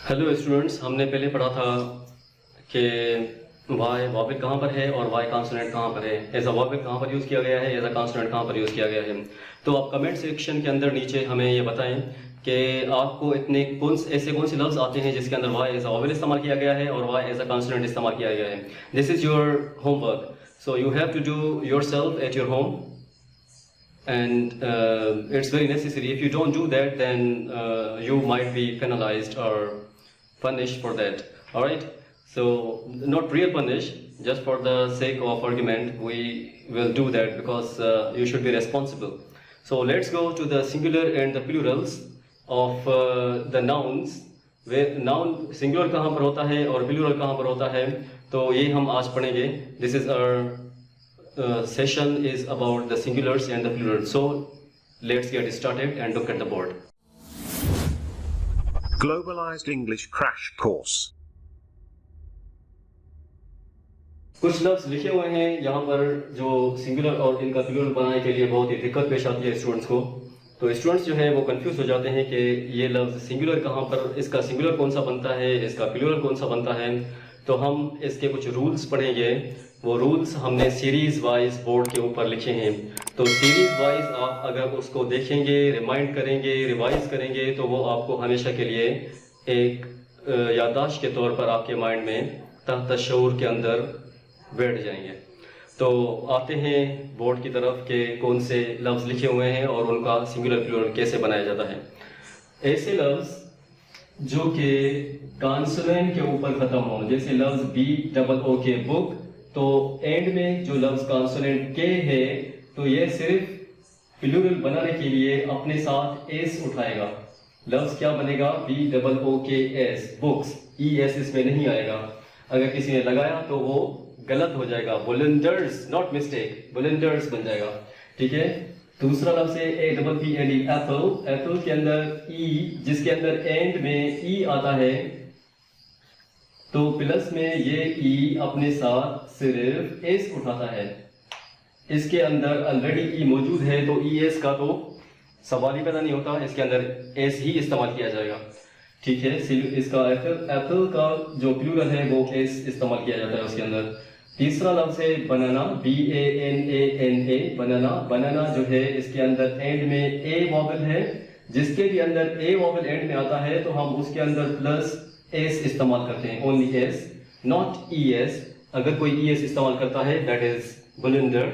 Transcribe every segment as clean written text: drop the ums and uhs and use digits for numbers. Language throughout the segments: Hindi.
हेलो स्टूडेंट्स, हमने पहले पढ़ा था कि वाई वॉवेल कहाँ पर है और वाई कॉन्सोनेंट कहाँ पर है, एज अ वॉवेल कहाँ पर यूज़ किया गया है, एज अ कॉन्सोनेंट कहाँ पर यूज़ किया गया है। तो आप कमेंट सेक्शन के अंदर नीचे हमें ये बताएं कि आपको इतने कौन से लफ्ज़ आते हैं जिसके अंदर वाई एज अ वॉवेल इस्तेमाल किया गया है और वाई एज अ कॉन्सोनेंट इस्तेमाल किया गया है। This is your homework, so you have to do your self at your home and it's very necessary. If you don't do that, then you might be penalized or punished for that. All right, so not real punish, just for the sake of argument we will do that because you should be responsible. So let's go to the singular and the plurals of the nouns, where noun singular कहाँ पर होता है और plural कहाँ पर होता है, तो ये हम आज पढ़ेंगे. This is our session is about the singulars and the plurals. So let's get started and look at the board. Globalized English Crash Course. कुछ लफ्ज लिखे हुए हैं यहाँ पर जो सिंगुलर और इनका प्लूरल बनाने के लिए बहुत ही दिक्कत पेश आती है स्टूडेंट्स को. तो स्टूडेंट्स जो है वो कंफ्यूज हो जाते हैं कि ये लफ्ज सिंगुलर कहाँ पर, इसका सिंगुलर कौन सा बनता है, इसका प्लूरल कौन सा बनता है. तो हम इसके कुछ रूल्स पढ़ेंगे. वो रूल्स हमने सीरीज वाइज बोर्ड के ऊपर लिखे हैं. तो सीरीज वाइज आप अगर उसको देखेंगे, रिमाइंड करेंगे, रिवाइज करेंगे, तो वो आपको हमेशा के लिए एक याददाश्त के तौर पर आपके माइंड में तहत शऊर के अंदर बैठ जाएंगे. तो आते हैं बोर्ड की तरफ के कौन से लफ्ज़ लिखे हुए हैं और उनका सिंगुलर प्लूरल कैसे बनाया जाता है. ऐसे लफ्ज़ जो कि कॉन्सोनेंट के ऊपर ख़त्म हो, जैसे लफ्ज़ BOO के बुक, तो एंड में जो लफ्ज़ कॉन्सोनेंट के है तो ये सिर्फ प्लूरल बनाने के लिए अपने साथ एस उठाएगा. लफ्ज़ क्या बनेगा? BOOKS, books. ES इसमें नहीं आएगा. अगर किसी ने लगाया तो वो गलत हो जाएगा. बुलेंडर्स, नॉट मिस्टेक, बुलेंडर्स बन जाएगा. ठीक है. दूसरा लफ्ज़ है APPLE, एप्पल. एप्पल के अंदर E, जिसके अंदर एंड में E आता है, तो प्लस में ये E अपने साथ सिर्फ S उठाता है. इसके अंदर ऑलरेडी E मौजूद है तो ES का तो सवाल ही पैदा नहीं होता, इसके अंदर S ही इस्तेमाल किया जाएगा. ठीक है. इसका एप्पल का जो प्लूरल है वो S इस्तेमाल किया जाता है उसके अंदर. तीसरा लफ्ज़ है बनाना, BANANA, बनाना. बनाना जो है इसके अंदर एंड में A वॉवेल है. जिसके भी अंदर A वॉवेल एंड में आता है तो हम उसके अंदर प्लस S इस्तेमाल करते हैं. Only S, not ES. अगर कोई ES इस्तेमाल करता है दैट इज बुलेंडर.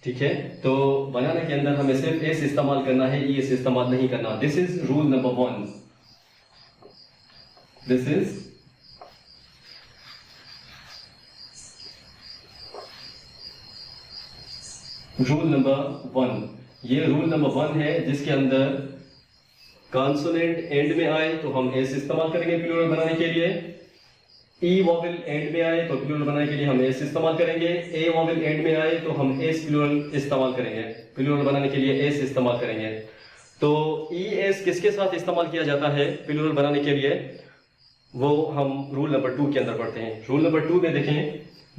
ठीक है. तो बनाना के अंदर हमें सिर्फ S इस्तेमाल करना है, ES इस्तेमाल नहीं करना. This is rule number 1. This is rule number 1. ये रूल नंबर 1 है जिसके अंदर कॉन्सोनेंट एंड में आए तो हम एस इस्तेमाल करेंगे प्लूरल बनाने के लिए. ई वॉवेल एंड में आए तो प्लूरल बनाने के लिए हम एस इस्तेमाल करेंगे. ए वॉवेल एंड में आए तो हम एस प्लूरल इस्तेमाल करेंगे, प्लूरल बनाने के लिए एस इस्तेमाल करेंगे. तो ई एस किसके साथ इस्तेमाल किया जाता है प्लूरल बनाने के लिए, वो हम रूल नंबर 2 के अंदर पढ़ते हैं. रूल नंबर 2 में देखें,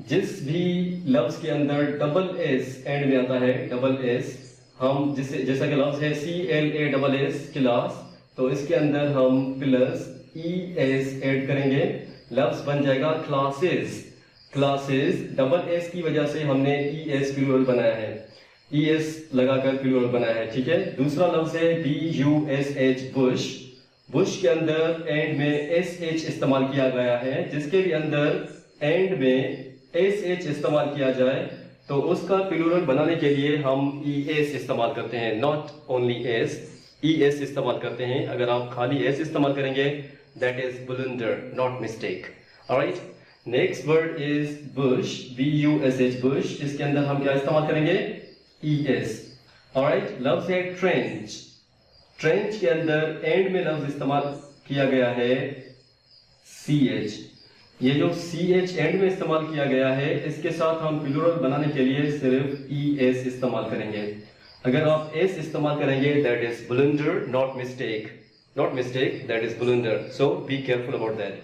जिस भी लफ्ज के अंदर डबल एस एंड में आता है, डबल एस, हम जैसा कि लफ्ज है CLASS, क्लास, तो इसके अंदर हम प्लस ES ऐड करेंगे. लफ्ज बन जाएगा क्लासेस. क्लासेस डबल एस की वजह से हमने ES प्लूरल बनाया है, ES लगाकर प्लूरल बनाया है. ठीक है. दूसरा लफ्ज है BUSH, बुश. बुश के अंदर एंड में SH इस्तेमाल किया गया है. जिसके भी अंदर एंड में SH इस्तेमाल किया जाए तो उसका प्लूरल बनाने के लिए हम ES इस्तेमाल करते हैं, नॉट ओनली S. ES इस्तेमाल करते हैं. अगर आप खाली S इस्तेमाल करेंगे that is blunder, not mistake. Alright. Next word is bush, BUSH, bush. इसके अंदर हम क्या इस्तेमाल करेंगे? ES. ऑलराइट. लफ्ज है ट्रेंच. ट्रेंच के अंदर एंड में लफ्ज इस्तेमाल किया गया है CH. ये जो CH एंड में इस्तेमाल किया गया है इसके साथ हम प्लूरल बनाने के लिए सिर्फ ES इस्तेमाल करेंगे. अगर आप S इस्तेमाल करेंगे that is blunder, not mistake, not mistake, that is blunder. So be careful about that.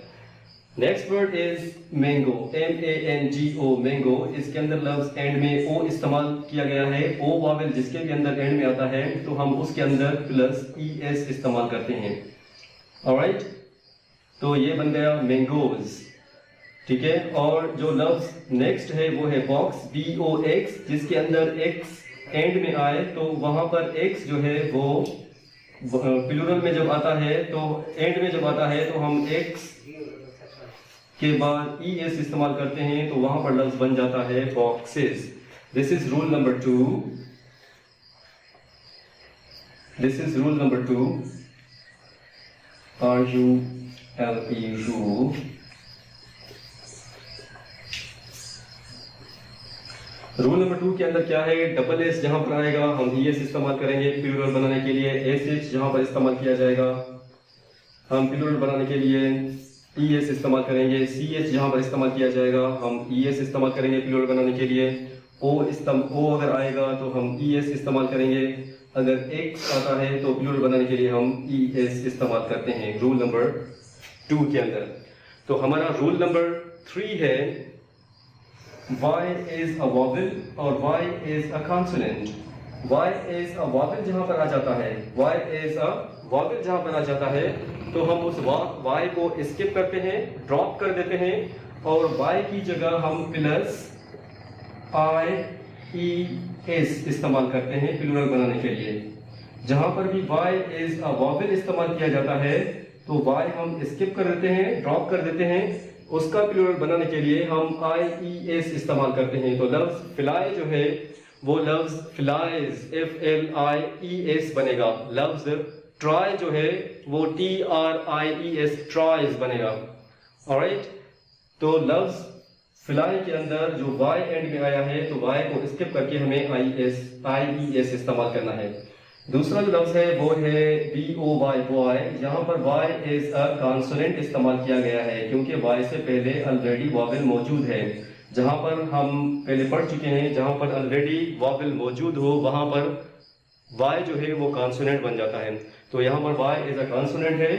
Next word is mango, MANGO, mango. इसके अंदर लफ्ज एंड में O इस्तेमाल किया गया है. O वावेल जिसके भी अंदर एंड में आता है तो हम उसके अंदर प्लस ES इस्तेमाल करते हैं. ऑलराइट. तो ये बन गया मैंगोज, ठीक है। और जो लफ्ज नेक्स्ट है वो है बॉक्स, BOX, जिसके अंदर X एंड में आए तो वहां पर X जो है वो प्लूरल में जब आता है तो एंड में जब आता है तो हम X के बाद ES इस्तेमाल करते हैं तो वहां पर लफ्ज बन जाता है boxes. This is rule number 2। This is rule number 2, RULE rule. Rule number 2 के अंदर क्या है, डबल एस जहां पर आएगा हम ES इस्तेमाल करेंगे प्लूरल बनाने के लिए, SH जहां पर इस्तेमाल किया जाएगा हम प्लूरल बनाने के लिए ES इस्तेमाल करेंगे, CH जहां पर इस्तेमाल किया जाएगा हम ES इस्तेमाल करेंगे प्लूरल बनाने के लिए, O अगर आएगा तो हम ES इस्तेमाल करेंगे, अगर X आता है तो प्लूरल बनाने के लिए हम ES इस्तेमाल करते हैं रूल नंबर 2 के अंदर। तो हमारा रूल नंबर 3 है Y is a vowel और Y is a consonant। Y is a vowel जहां पर आ जाता है, Y is a vowel जहां पर आ जाता है तो हम उस Y को स्किप करते हैं, ड्रॉप कर देते हैं और Y की जगह हम प्लस IES इस्तेमाल करते हैं प्लूरल बनाने के लिए। जहां पर भी Y is a vowel इस्तेमाल किया जाता है तो Y हम स्किप कर देते हैं, ड्रॉप कर देते हैं, उसका प्लूरल बनाने के लिए हम IES इस्तेमाल करते हैं। तो लफ्ज फ्लाई जो है वो लफ्ज फ्लाइज, FLIES बनेगा। लफ्ज ट्राई जो है वो TRIES, ट्राइज बनेगा। ऑलराइट, तो लफ्ज फ्लाई के अंदर जो Y एंड में आया है तो Y को स्किप करके हमें IES इस्तेमाल करना है। दूसरा जो लफ्ज है वो है BOY, बॉय। यहाँ पर Y इज अ कॉन्सोनेंट इस्तेमाल किया गया है क्योंकि Y से पहले ऑलरेडी वॉवेल मौजूद है। जहाँ पर हम पहले पढ़ चुके हैं, जहाँ पर ऑलरेडी वॉवेल मौजूद हो वहाँ पर Y जो है वो कॉन्सोनेंट बन जाता है। तो यहाँ पर Y इज अ कॉन्सोनेंट है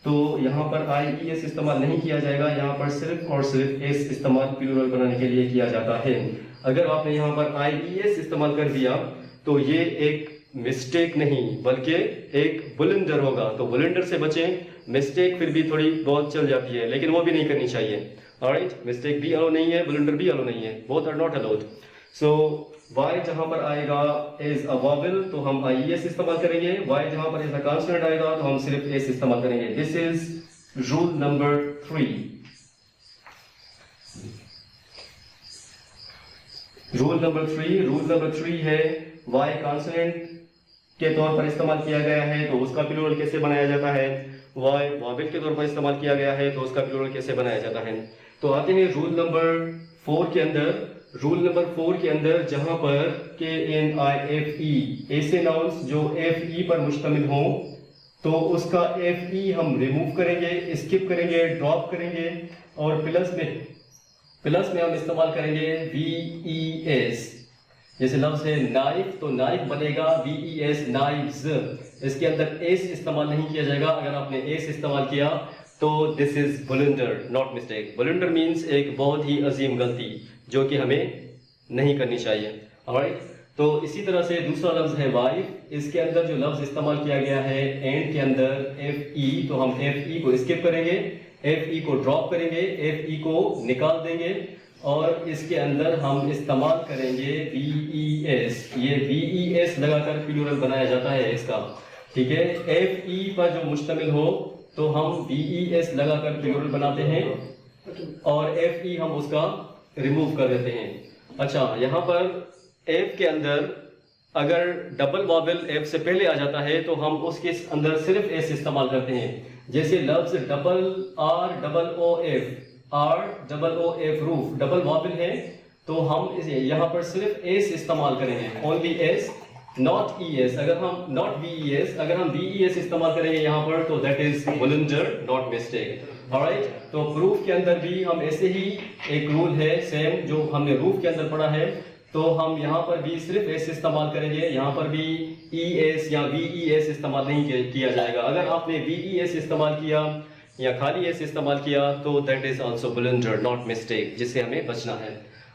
तो यहाँ पर IES इस्तेमाल नहीं किया जाएगा, यहाँ पर सिर्फ और सिर्फ S इस्तेमाल प्लूरल बनाने के लिए किया जाता है। अगर आपने यहाँ पर IES इस्तेमाल कर दिया तो ये एक मिस्टेक नहीं बल्कि एक बुलंडर होगा। तो बुलंडर से बचें, मिस्टेक फिर भी थोड़ी बहुत चल जाती है लेकिन वो भी नहीं करनी चाहिए। ऑलराइट, मिस्टेक भी अलो नहीं है, बुलंडर भी अलो नहीं है, both are not allowed. So Y जहां पर आएगा एज अ वॉवेल तो हम IES इस्तेमाल करेंगे, Y जहां पर एज अ कॉन्सोनेंट आएगा तो हम सिर्फ S इस्तेमाल करेंगे। This is rule number 3। Rule number 3 है Y कॉन्सोनेंट के तौर पर इस्तेमाल किया गया है तो उसका प्लूरल कैसे बनाया जाता है, Y वॉवेल के तौर पर इस्तेमाल किया गया है तो उसका प्लूरल कैसे बनाया जाता है। तो आते हैं रूल नंबर 4 के अंदर। रूल नंबर 4 के अंदर जहां पर KNIFE ऐसे नाउन्स जो FE पर मुश्तमिल हों तो उसका FE हम रिमूव करेंगे, स्किप करेंगे, ड्रॉप करेंगे और प्लस में हम इस्तेमाल करेंगे VES। जैसे लफ्ज है नाइफ तो नाइफ बनेगा VES, नाइफ्स। इसके अंदर एस इस्तेमाल नहीं किया जाएगा। अगर आपने एस इस्तेमाल किया तो this is blunder, not mistake. Blunder means एक बहुत ही अजीम गलती जो कि हमें नहीं करनी चाहिए। ऑलराइट, तो इसी तरह से दूसरा लफ्ज है वाइफ। इसके अंदर जो लफ्ज इस्तेमाल किया गया है एंड के अंदर FE तो हम FE को स्किप करेंगे, FE को ड्रॉप करेंगे, FE को निकाल देंगे और इसके अंदर हम इस्तेमाल करेंगे VES। ये VES लगाकर प्लूरल बनाया जाता है इसका, ठीक है। FE पर जो मुश्तमिल हो तो हम VES लगाकर प्लूरल बनाते हैं और FE हम उसका रिमूव कर देते हैं। अच्छा, यहाँ पर F के अंदर अगर डबल वॉवेल F से पहले आ जाता है तो हम उसके अंदर सिर्फ S इस्तेमाल करते हैं। जैसे लफ्ज ROOF रूफ डबल वॉवेल है तो हम यहाँ पर सिर्फ S इस्तेमाल करेंगे, ओनली S, नॉट ES। अगर हम नॉट VES, अगर हम VES इस्तेमाल करेंगे यहाँ पर तो that is blunder, not mistake. Alright, तो प्रूफ के अंदर भी हम ऐसे ही एक रूल है सेम जो हमने रूफ के अंदर पढ़ा है, तो हम यहाँ पर भी सिर्फ S इस्तेमाल करेंगे, यहाँ पर भी ES या VES इस्तेमाल नहीं किया जाएगा। अगर आपने VES इस्तेमाल किया या खाली S इस्तेमाल किया तो that is also blunder, not mistake, जिससे हमें बचना है।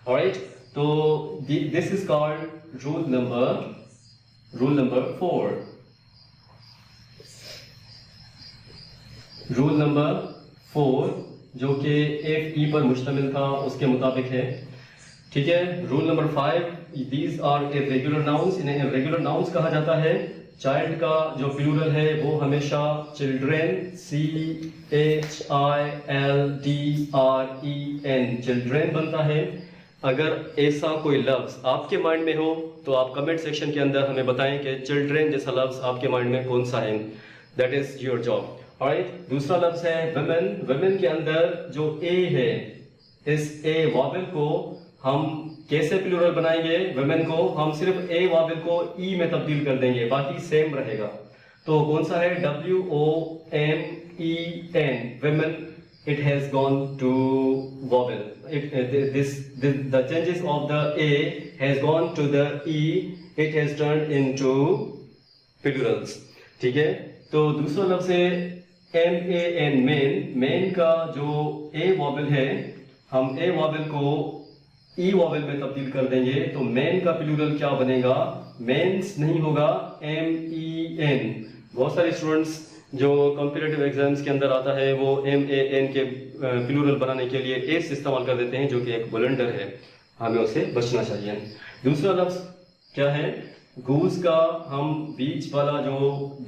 ऑलराइट, तो this is called rule number 4। Rule number 4 जो कि FE पर मुश्तमिल था उसके मुताबिक है। ठीक है, rule number 5, these are irregular nouns, इन्हें इर्रेगुलर नाउन्स कहा जाता है। चाइल्ड का जो प्लूरल है वो हमेशा चिल्ड्रेन, CHILDREN, चिल्ड्रेन बनता है। अगर ऐसा कोई लफ्ज आपके माइंड में हो तो आप कमेंट सेक्शन के अंदर हमें बताएं कि चिल्ड्रेन जैसा लफ्ज आपके माइंड में कौन सा है। That is your job. Alright, दूसरा लफ्ज है वुमेन। वुमेन के अंदर जो ए है, इस ए वॉवेल को हम कैसे प्लूरल बनाएंगे? वुमेन को हम सिर्फ ए वॉवेल को ई में तब्दील कर देंगे, बाकी सेम रहेगा। तो कौन सा है? WOMEN, women. It has gone to vowel. The changes of the A has gone to the E. It has turned into plurals. ठीक है, तो दूसरा लफ्ज है MAN, मेन। मेन का जो A वॉवेल है, हम A वॉवेल को E वॉवेल में तब्दील कर देंगे। तो मैन का प्लूरल क्या बनेगा? मेंस नहीं होगा, MEN। बहुत सारे स्टूडेंट्स जो कॉम्पिटिटिव एग्जाम्स के अंदर आता है वो MAN के प्लूरल बनाने के लिए एस इस्तेमाल कर देते हैं, जो कि एक ब्लंडर है, हमें उससे बचना चाहिए। दूसरा लफ्ज क्या है? गूज का हम बीच वाला जो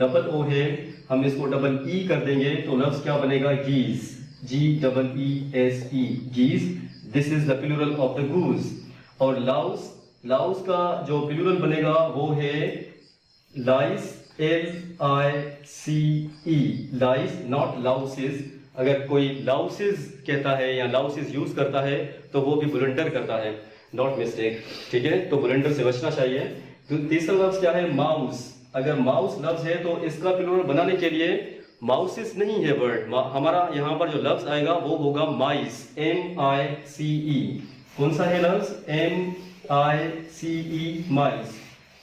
डबल ओ है, हम इसको डबल ई कर देंगे तो लफ्ज क्या बनेगा? Geese, GEESE, geese. This is the plural of the goose. और लाउस, लाउस का जो प्लूरल बनेगा वो है लाइस, LICE, लाइस, नॉट लाउसिस। अगर कोई लाउसिस कहता है या लाउसिस यूज करता है तो वो भी ब्लंडर करता है, नॉट मिस्टेक। ठीक है, तो ब्लंडर से बचना चाहिए। तो तीसरा लफ्ज क्या है? माउस। अगर माउस लफ्ज है तो इसका प्लूरल बनाने के लिए माउसिस नहीं है वर्ड, हमारा यहाँ पर जो लफ्ज आएगा वो होगा माइस, MICE। कौन सा है लफ्ज? MICE, माइस।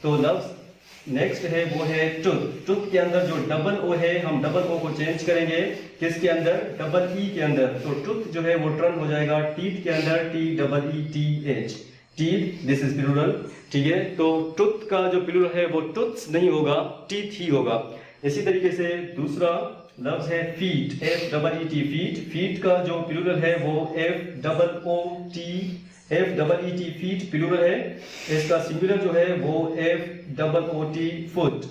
तो लफ्ज नेक्स्ट है वो है टूथ। टूथ के अंदर जो डबल ओ है, हम डबल ओ को चेंज करेंगे किसके अंदर? डबल ई के अंदर। तो टूथ जो है वो टर्न हो जाएगा टीथ के अंदर, TEETH, teeth. This is plural. ठीक है, तो टूथ का जो प्लूरल है वो टूथ्स नहीं होगा, टीथ ही होगा। इसी तरीके से दूसरा लफ्ज है फीट, FEET, फीट। फीट का जो प्लूरल है वो FEET, फीट प्लूरल है। इसका सिंगुलर जो है वो FOOT, फुट।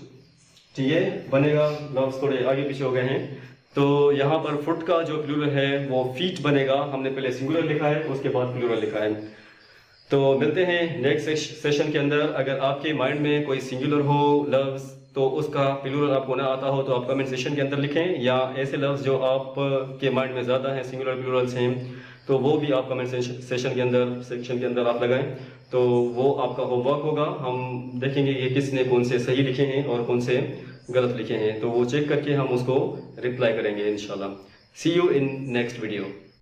ठीक है, बनेगा। लफ्ज थोड़े आगे पीछे हो गए हैं। तो यहाँ पर फुट का जो प्लूरल है वो फीट बनेगा। हमने पहले सिंगुलर लिखा है, उसके बाद प्लूरल लिखा है। तो मिलते हैं नेक्स्ट सेशन के अंदर। अगर आपके माइंड में कोई सिंगुलर हो लफ्ज तो उसका प्लूरल आपको ना आता हो तो आप कमेंट सेशन के अंदर लिखें, या ऐसे लफ्ज जो आप के माइंड में ज़्यादा हैं, सिंगुलर प्लूरल्स हैं, तो वो भी आप कमेंट सेक्शन के अंदर आप लगाएं। तो वो आपका होमवर्क होगा। हम देखेंगे कि किसने कौन से सही लिखे हैं और कौन से गलत लिखे हैं, तो वो चेक करके हम उसको रिप्लाई करेंगे इंशाल्लाह। सी यू इन नेक्स्ट वीडियो।